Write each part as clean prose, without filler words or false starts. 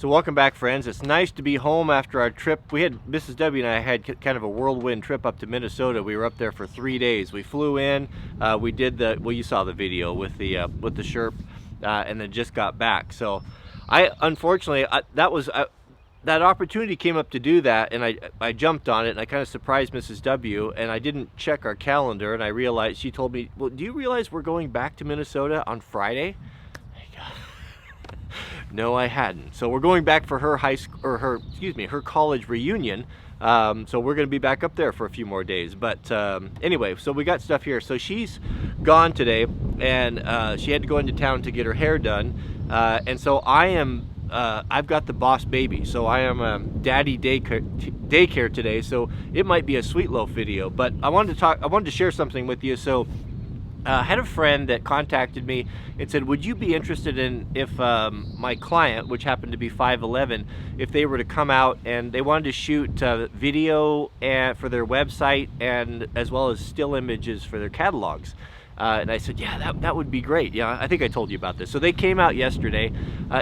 So welcome back, friends. It's nice to be home after our trip. We had, Mrs. W and I had kind of a whirlwind trip up to Minnesota. We were up there for 3 days. We flew in, we did the, well, you saw the video with the Sherp, and then just got back. So unfortunately, that opportunity came up to do that, and I jumped on it, and I kind of surprised Mrs. W, and I didn't check our calendar, and I realized, she told me, well, do you realize we're going back to Minnesota on Friday? No, I hadn't. So we're going back for her her college reunion. So we're going to be back up there for a few more days. But anyway, so we got stuff here. So she's gone today, and she had to go into town to get her hair done. And so I've got the boss baby. So I am daddy daycare today. So it might be a Sweet Loaf video. But I wanted to share something with you. So I had a friend that contacted me and said, would you be interested in if my client, which happened to be 511, if they were to come out and they wanted to shoot video for their website, and as well as still images for their catalogs. And I said, yeah, that would be great. Yeah, I think I told you about this. So they came out yesterday.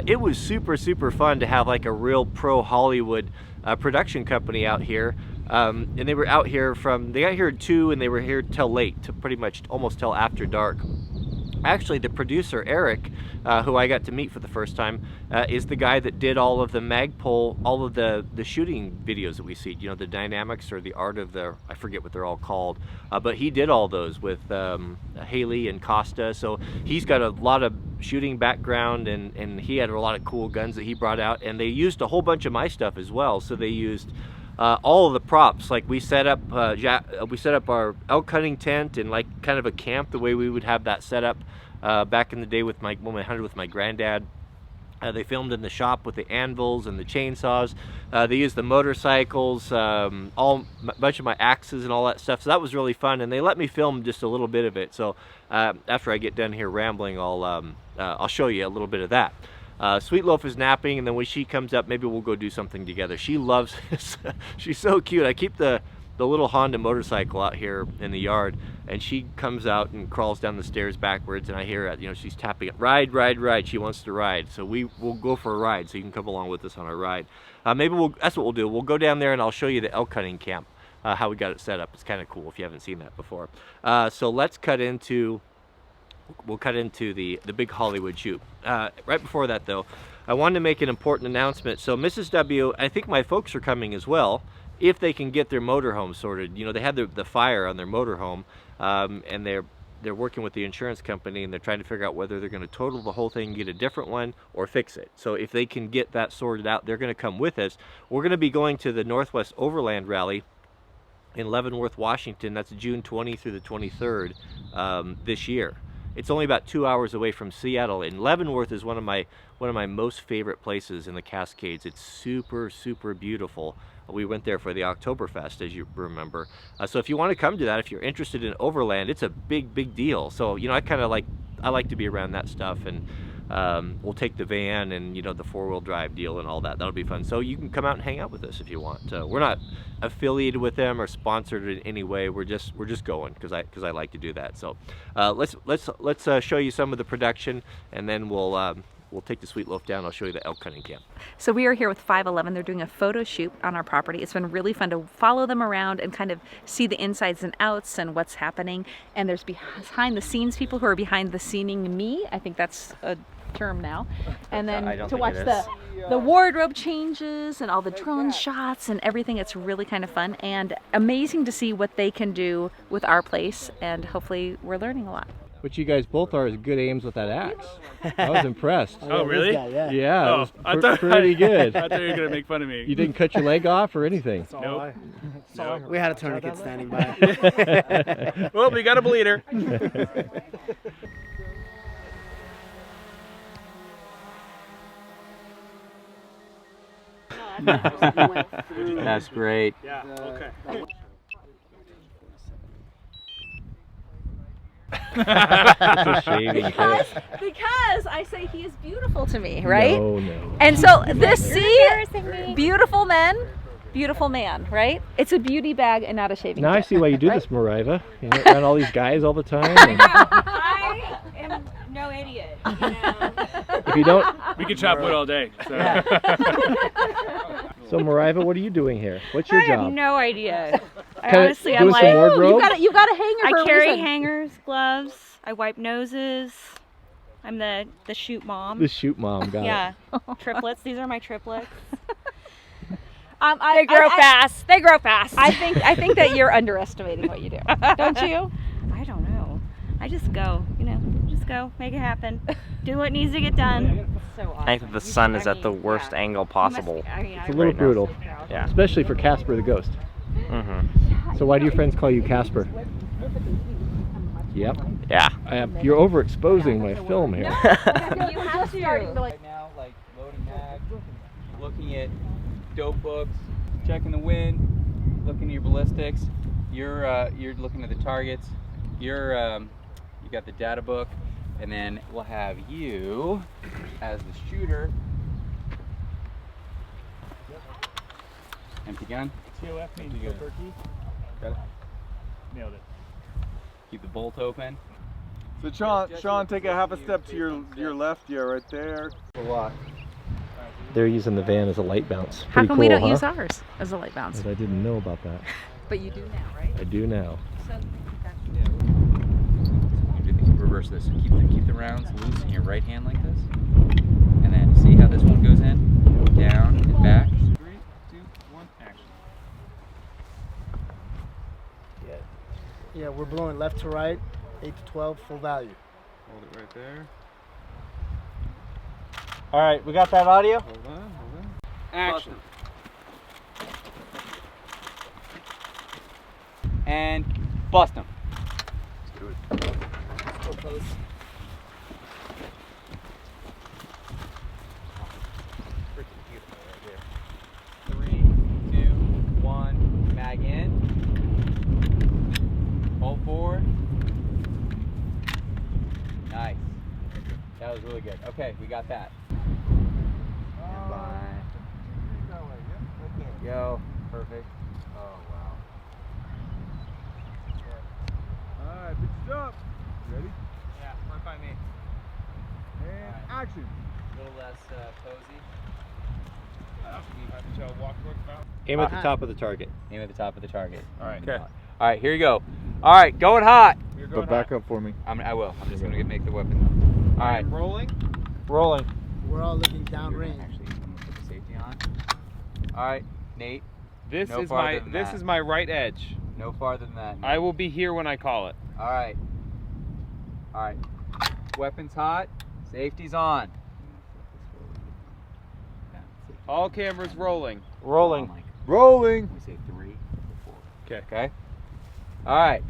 It was super, super fun to have like a real pro Hollywood production company out here. And they were out here they got here at 2 and they were here till late, to pretty much almost till after dark. Actually, the producer, Eric, who I got to meet for the first time, is the guy that did all of the Magpul, all of the shooting videos that we see, you know, the dynamics or the art of I forget what they're all called, but he did all those with Haley and Costa, so he's got a lot of shooting background, and he had a lot of cool guns that he brought out, and they used a whole bunch of my stuff as well. So they used all of the props. Like we set up our elk hunting tent and like kind of a camp, the way we would have that set up back in the day when I hunted with my granddad. They filmed in the shop with the anvils and the chainsaws. They used the motorcycles, a bunch of my axes and all that stuff. So that was really fun, and they let me film just a little bit of it. So after I get done here rambling, I'll show you a little bit of that. Sweet Loaf is napping, and then when she comes up, maybe we'll go do something together. She loves this. She's so cute. I keep the little Honda motorcycle out here in the yard, and she comes out and crawls down the stairs backwards, and I hear her, you know, she's tapping it, ride, ride, ride. She wants to ride, so we'll go for a ride, so you can come along with us on our ride. Maybe that's what we'll do. We'll go down there, and I'll show you the elk hunting camp, how we got it set up. It's kind of cool if you haven't seen that before. So let's cut into the big Hollywood shoot. Right before that, though, I wanted to make an important announcement. So Mrs. W, I think my folks are coming as well, if they can get their motorhome sorted. You know, they had the fire on their motorhome, and they're working with the insurance company, and they're trying to figure out whether they're going to total the whole thing, get a different one, or fix it. So if they can get that sorted out, they're going to come with us. We're going to be going to the Northwest Overland Rally in Leavenworth, Washington. That's June 20 through the 23rd this year. It's only about 2 hours away from Seattle, and Leavenworth is one of my most favorite places in the Cascades. It's super, super beautiful. We went there for the Oktoberfest, as you remember. So if you want to come to that, if you're interested in Overland, it's a big, big deal. So, you know, I like to be around that stuff, and we'll take the van and, you know, the 4-wheel drive deal and all that. That'll be fun. So you can come out and hang out with us if you want. We're not affiliated with them or sponsored in any way. We're just going because I like to do that. So let's show you some of the production, and then we'll take the Sweet Loaf down. I'll show you the elk hunting camp. So we are here with 511. They're doing a photo shoot on our property. It's been really fun to follow them around and kind of see the insides and outs and what's happening. And there's behind the scenes people who are behind the scening me. I think that's a term now. And then to watch the wardrobe changes and all the drone shots and everything. It's really kind of fun and amazing to see what they can do with our place, and hopefully we're learning a lot. But you guys both are as good aims with that axe. I was impressed. Oh, really? Yeah, it was pretty good. I thought you were going to make fun of me. You didn't cut your leg off or anything? Nope. Nope. We had a tourniquet standing by. Well, we got a bleeder. That's great. Yeah, okay. Because I say he is beautiful to me, right? No. And so beautiful man, right? It's a beauty bag and not a shaving Now kit. I see why you do this, Mariva. You know, around all these guys all the time. I am no idiot. You know? If you don't, We could chop wood all day. So. so Mariva, what are you doing here? What's your I job? have no idea. Kinda Honestly, I'm doing some like, wardrobe? You got a hanger. I for a carry reason. hangers, gloves. I wipe noses. I'm the shoot mom. The shoot mom, got Yeah, triplets. These are my triplets. They They grow fast. They grow fast. I think that you're underestimating what you do, don't you? I don't know. I just go. You know, just go. Make it happen. Do what needs to get done. So awesome. I think that the sun is at the worst angle possible. It's a little brutal, Yeah. especially for Casper the ghost. Mm-hmm. So why do your friends call you Casper? Yep. Yeah. You're overexposing my film here. You have to. Right now, like loading mag, looking at dope books, checking the wind, looking at your ballistics. You're looking at the targets. You got the data book, and then we'll have you as the shooter. Empty gun. TOF means Got it. Nailed it. Keep the bolt open. So Sean, take a half a step to your left. Yeah, right there. They're using the van as a light bounce. How Pretty come cool, we don't huh? use ours as a light bounce? Because I didn't know about that. But you do now, right? I do now. Reverse this. So keep the rounds loose in your right hand like this, and then see how this one goes in, down and back. 3, 2, 1, action. Yeah, we're blowing left to right, 8 to 12, full value. Hold it right there. All right, we got that audio? Hold on. Action. And bust them. Three, two, one, mag in. Hold forward. Nice. That was really good. Okay, we got that. Go. Perfect. Oh, wow. Alright, big stop. Ready? Yeah, right by me. And action. A little less posy. Aim at the top of the target. Aim at the top of the target. All right. Okay. All right, here you go. All right, going hot. But back up for me. I will. I'm just gonna make the weapon. All right. Rolling. Rolling. We're all looking downrange. Actually, I'm gonna put the safety on. All right, Nate. This No is farther than this that. is my right edge. No farther than that. Nate. I will be here when I call it. All right. All right. Weapons hot. Safety's on. All cameras rolling. Rolling. Rolling. We say 3, 4. Okay. Okay. All right.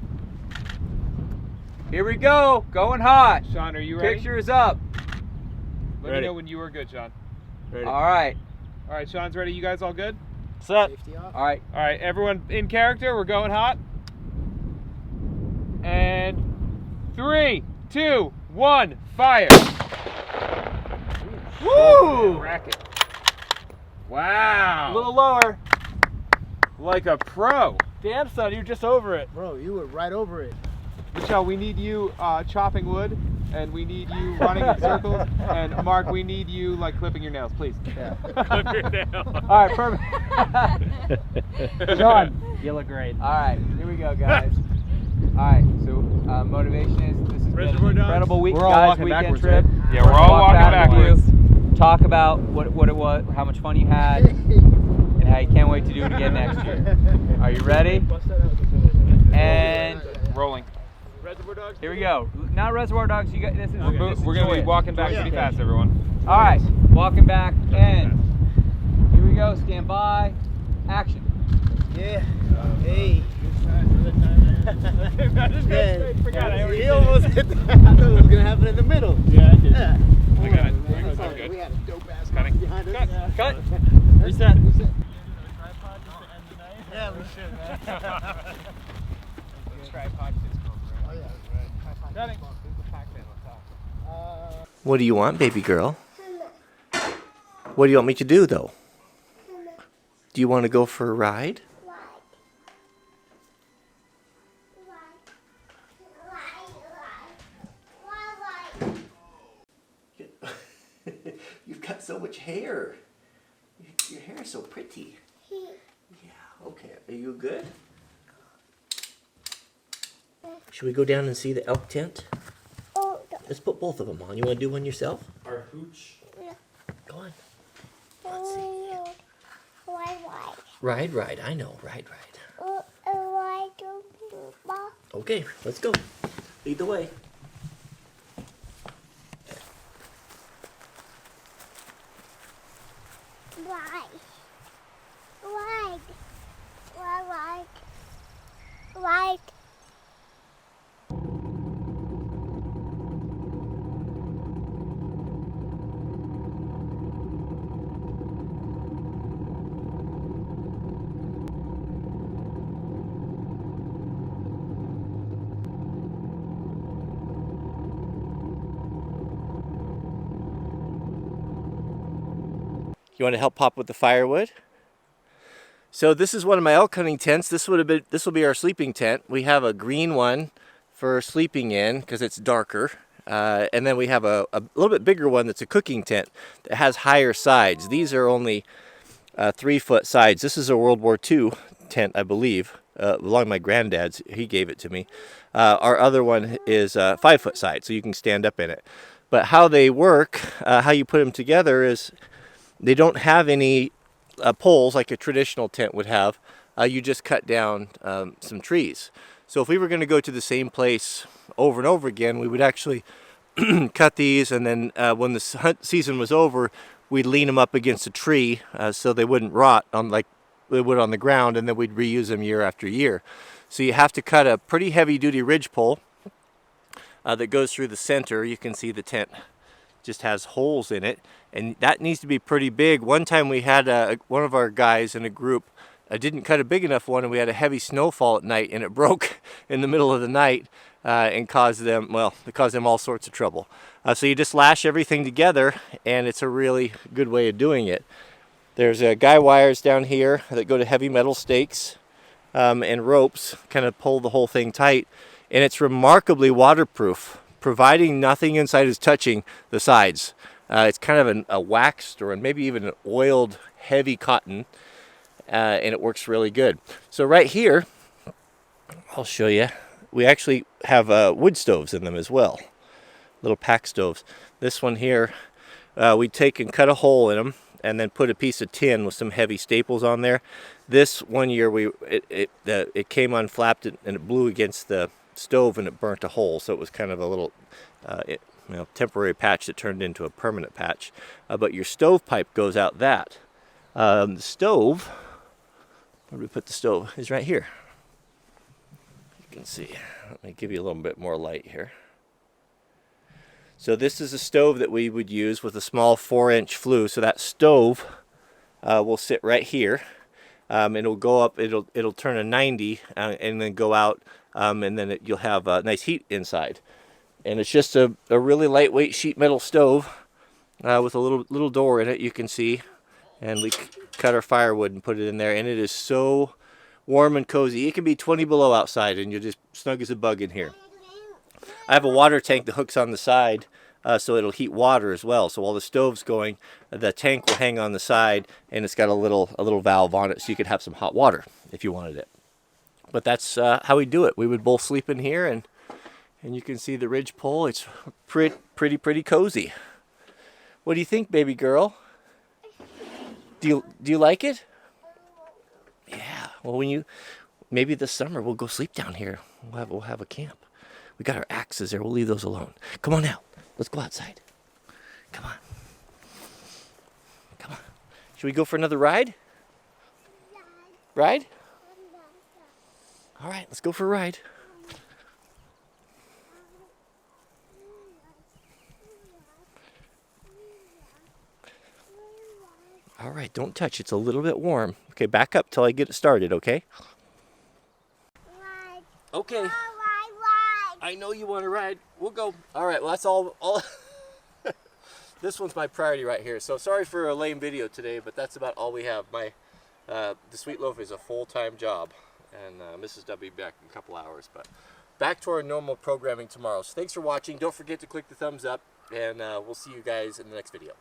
Here we go. Going hot. Sean, are you ready? Pictures up. Let Ready. me know when you are good, Sean. Ready. All right. All right, Sean's ready. You guys all good? Set. Safety off. All right. All right, everyone in character. We're going hot. And 3, 2, 1, fire. Woo! Racket. Wow. A little lower. Like a pro. Damn, son, you're just over it. Bro, you were right over it. Michelle, we need you chopping wood, and we need you running in circles, and Mark, we need you like clipping your nails, please. Yeah. Clip your nails. All right, perfect. Sean, you look great. All right. Here we go, guys. All right. So motivation is this has been an incredible week, We're all guys. walking Weekend backwards, trip. right? Yeah, we're all Walk walking back with backwards. you, talk about what it was, how much fun you had, and how you can't wait to do it again next year. Are you ready? And Rolling. here we go. Now Reservoir Dogs, you got this is We're going to be walking back pretty fast, everyone. All right, walking back and here we go. Stand by. Action. Yeah. Hey. Forgot I already He almost hit that. I thought it was going to happen in the middle. Yeah, I did. Yeah. I got it. Man, I'm sorry, good. we had a dope ass Cutting. behind us. Cut. Yeah. Cut. Reset. Yeah, we should, man. Oh, yeah. Cutting. What do you want, baby girl? What do you want me to do, though? Do you want to go for a ride? so much hair. Your hair is so pretty. Yeah, okay. Are you good? Should we go down and see the elk tent? Let's put both of them on. You want to do one yourself? Our hooch. Go on. Let's see. Ride. I know. Ride. Okay, let's go. Lead the way. Right. You want to help Pop with the firewood? So this is one of my elk hunting tents. This will be our sleeping tent. We have a green one for sleeping in because it's darker. And then we have a little bit bigger one that's a cooking tent that has higher sides. These are only 3-foot sides. This is a World War II tent, I believe. Along my granddad's, he gave it to me. Our other one is 5-foot side, so you can stand up in it. But how they work, how you put them together is they don't have any poles like a traditional tent would have. You just cut down some trees. So if we were going to go to the same place over and over again, we would actually cut these, and then when the hunt season was over, we'd lean them up against a tree so they wouldn't rot on like they would on the ground, and then we'd reuse them year after year. So you have to cut a pretty heavy-duty ridge pole that goes through the center. You can see the tent just has holes in it, and that needs to be pretty big. One time we had one of our guys in a group didn't cut a big enough one, and we had a heavy snowfall at night, and it broke in the middle of the night and caused them all sorts of trouble. So you just lash everything together, and it's a really good way of doing it. There's guy wires down here that go to heavy metal stakes and ropes, kind of pull the whole thing tight, and it's remarkably waterproof, providing nothing inside is touching the sides. It's kind of a waxed or maybe even an oiled heavy cotton, and it works really good. So right here, I'll show you, we actually have wood stoves in them as well, little pack stoves. This one here, we take and cut a hole in them and then put a piece of tin with some heavy staples on there. This one year it came unflapped and it blew against the stove and it burnt a hole, so it was kind of a little temporary patch that turned into a permanent patch. But your stovepipe goes out that. The stove, where do we put the stove, is right here. You can see. Let me give you a little bit more light here. So this is a stove that we would use with a small 4-inch flue. So that stove will sit right here. It'll go up, it'll turn a 90 and then go out, and then you'll have nice heat inside. And it's just a really lightweight sheet metal stove with a little door in it, you can see. And we cut our firewood and put it in there, and it is so warm and cozy. It can be 20 below outside, and you're just snug as a bug in here. I have a water tank that hooks on the side, so it'll heat water as well. So while the stove's going, the tank will hang on the side, and it's got a little valve on it, so you could have some hot water if you wanted it. But that's how we do it. We would both sleep in here, and you can see the ridge pole. It's pretty cozy. What do you think, baby girl? Do you like it? Yeah. Well, maybe this summer we'll go sleep down here. We'll have a camp. We got our axes there. We'll leave those alone. Come on now. Let's go outside. Come on. Come on. Should we go for another ride? Ride? All right. Let's go for a ride. All right, don't touch. It's a little bit warm. Okay, back up till I get it started, okay? Ride. Okay. Ride. I know you want to ride. We'll go. All right, well, that's all. This one's my priority right here. So sorry for a lame video today, but that's about all we have. The Sweet Loaf is a full-time job, and Mrs. W will be back in a couple hours. But back to our normal programming tomorrow. So thanks for watching. Don't forget to click the thumbs up, and we'll see you guys in the next video.